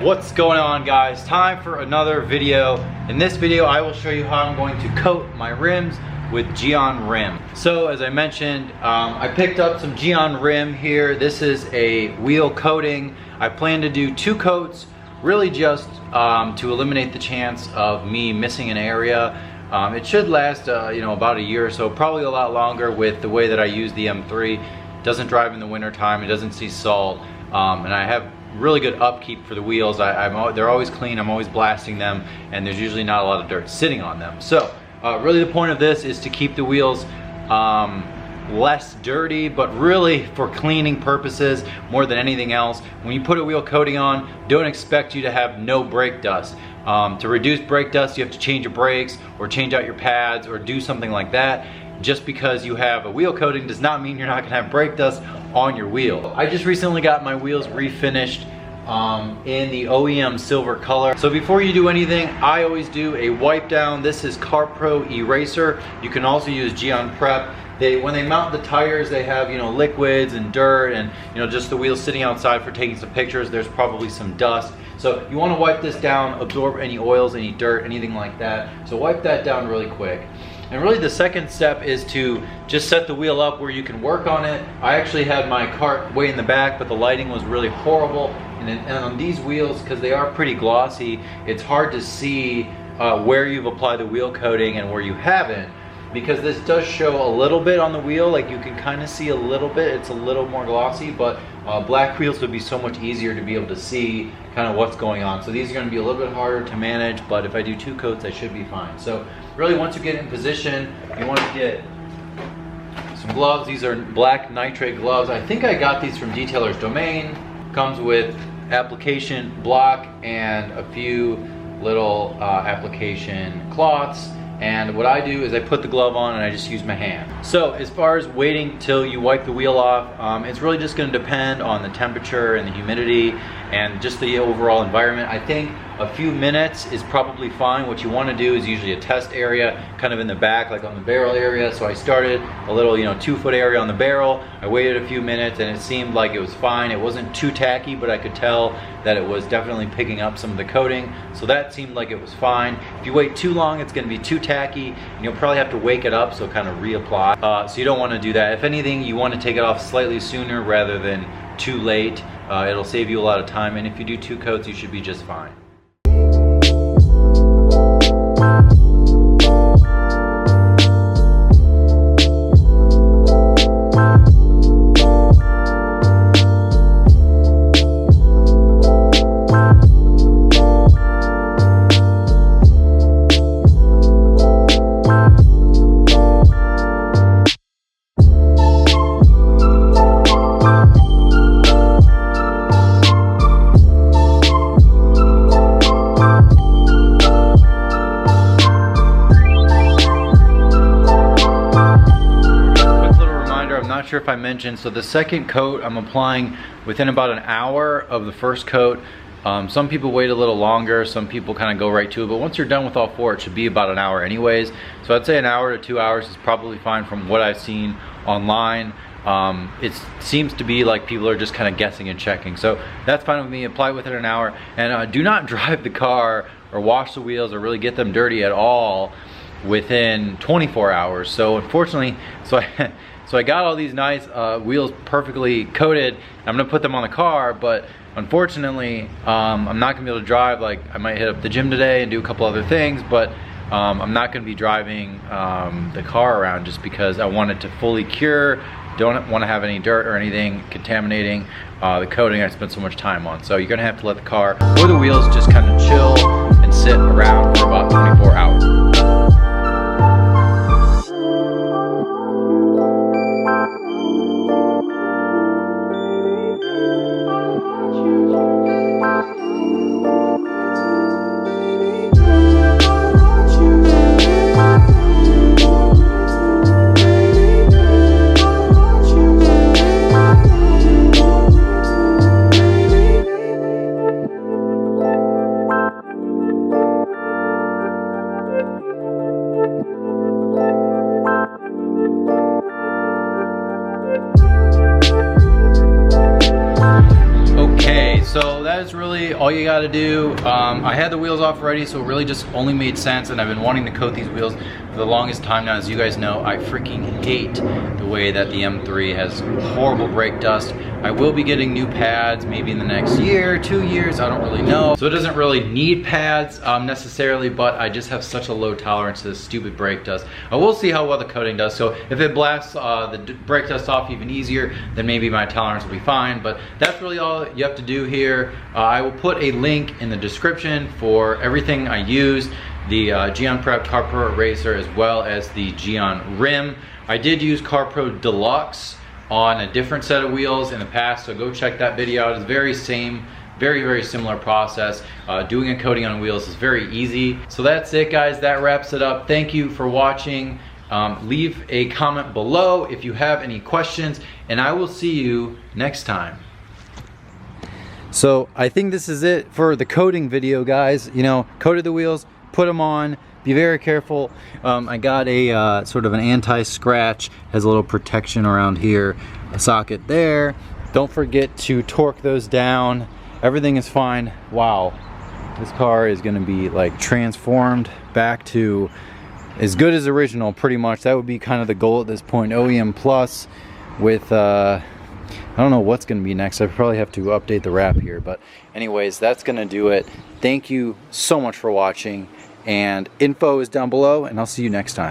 What's going on, guys? Time for another video. In this video I will show you how I'm going to coat my rims with Gyeon RIM. So as I mentioned, I picked up some Gyeon RIM here. This is a wheel coating. I plan to do 2 coats, really just to eliminate the chance of me missing an area. It should last about a year or so, probably a lot longer with the way that I use the M3. It doesn't drive in the winter time, it doesn't see salt, and I have really good upkeep for the wheels. They're always clean, I'm always blasting them, and there's usually not a lot of dirt sitting on them. So really the point of this is to keep the wheels less dirty, but really for cleaning purposes more than anything else. When you put a wheel coating on, don't expect you to have no brake dust. To reduce brake dust, you have to change your brakes or change out your pads or do something like that. Just because you have a wheel coating does not mean you're not gonna have brake dust on your wheel. I just recently got my wheels refinished in the OEM silver color. So before you do anything, I always do a wipe down. This is Car Pro Eraser. You can also use Gyeon Prep. When they mount the tires, they have liquids and dirt and just the wheels sitting outside for taking some pictures. There's probably some dust. So you want to wipe this down, absorb any oils, any dirt, anything like that. So wipe that down really quick. And really the second step is to just set the wheel up where you can work on it. I actually had my cart way in the back, but the lighting was really horrible. And on these wheels, because they are pretty glossy, it's hard to see where you've applied the wheel coating and where you haven't. Because this does show a little bit on the wheel, like you can kind of see a little bit, it's a little more glossy, but black wheels would be so much easier to be able to see kind of what's going on. So these are going to be a little bit harder to manage, but if I do 2 coats, I should be fine. So really once you get in position, you want to get some gloves. These are black nitrate gloves. I think I got these from Detailer's Domain. Comes with application block and a few little application cloths. And what I do is I put the glove on and I just use my hand. So as far as waiting till you wipe the wheel off, it's really just going to depend on the temperature and the humidity and just the overall environment. I think a few minutes is probably fine. What you want to do is usually a test area kind of in the back, like on the barrel area. So I started a little 2-foot area on the barrel. I waited a few minutes and it seemed like it was fine. It wasn't too tacky, but I could tell that it was definitely picking up some of the coating. So that seemed like it was fine. If you wait too long, it's going to be too tacky and you'll probably have to wake it up, so kind of reapply. So you don't want to do that. If anything, you want to take it off slightly sooner rather than too late. It'll save you a lot of time, and if you do 2 coats, you should be just fine. Not sure if I mentioned, so the second coat I'm applying within about an hour of the first coat. Some people wait a little longer, some people kind of go right to it, but once you're done with all 4, it should be about an hour anyways. So I'd say an hour to 2 hours is probably fine from what I've seen online. It seems to be like people are just kind of guessing and checking, so that's fine with me. Apply within an hour, and do not drive the car or wash the wheels or really get them dirty at all within 24 hours. So unfortunately, so I got all these nice wheels perfectly coated. I'm gonna put them on the car, but unfortunately, I'm not gonna be able to drive. Like, I might hit up the gym today and do a couple other things, but I'm not gonna be driving the car around just because I want it to fully cure. Don't want to have any dirt or anything contaminating the coating I spent so much time on. So you're gonna have to let the car or the wheels just kind of chill and sit around for about 24 hours. so that is really all you gotta do. I had the wheels off already, so it really just only made sense, and I've been wanting to coat these wheels for the longest time now. As you guys know, I freaking hate the way that the M3 has horrible brake dust. I will be getting new pads maybe in the next year, 2 years, I don't really know. So it doesn't really need pads necessarily, but I just have such a low tolerance to this stupid brake dust. I will see how well the coating does, so if it blasts the brake dust off even easier, then maybe my tolerance will be fine, but that's really all you have to do here. I will put a link in the description for everything I use, the Gyeon Prep CarPro Eraser as well as the Gyeon RIM. I did use CarPro Deluxe on a different set of wheels in the past, so go check that video out. It's very similar process. Doing a coating on wheels is very easy. So that's it, guys. That wraps it up. Thank you for watching. Leave a comment below if you have any questions, and I will see you next time. So I think this is it for the coating video, guys. You know, coated the wheels, put them on. Be very careful. I got a sort of an anti-scratch, has a little protection around here, a socket there. Don't forget to torque those down. Everything is fine. Wow, this car is gonna be like transformed back to as good as original, pretty much. That would be kind of the goal at this point. OEM Plus with, I don't know what's gonna be next. I probably have to update the wrap here, but anyways, that's gonna do it. Thank you so much for watching, and info is down below, and I'll see you next time.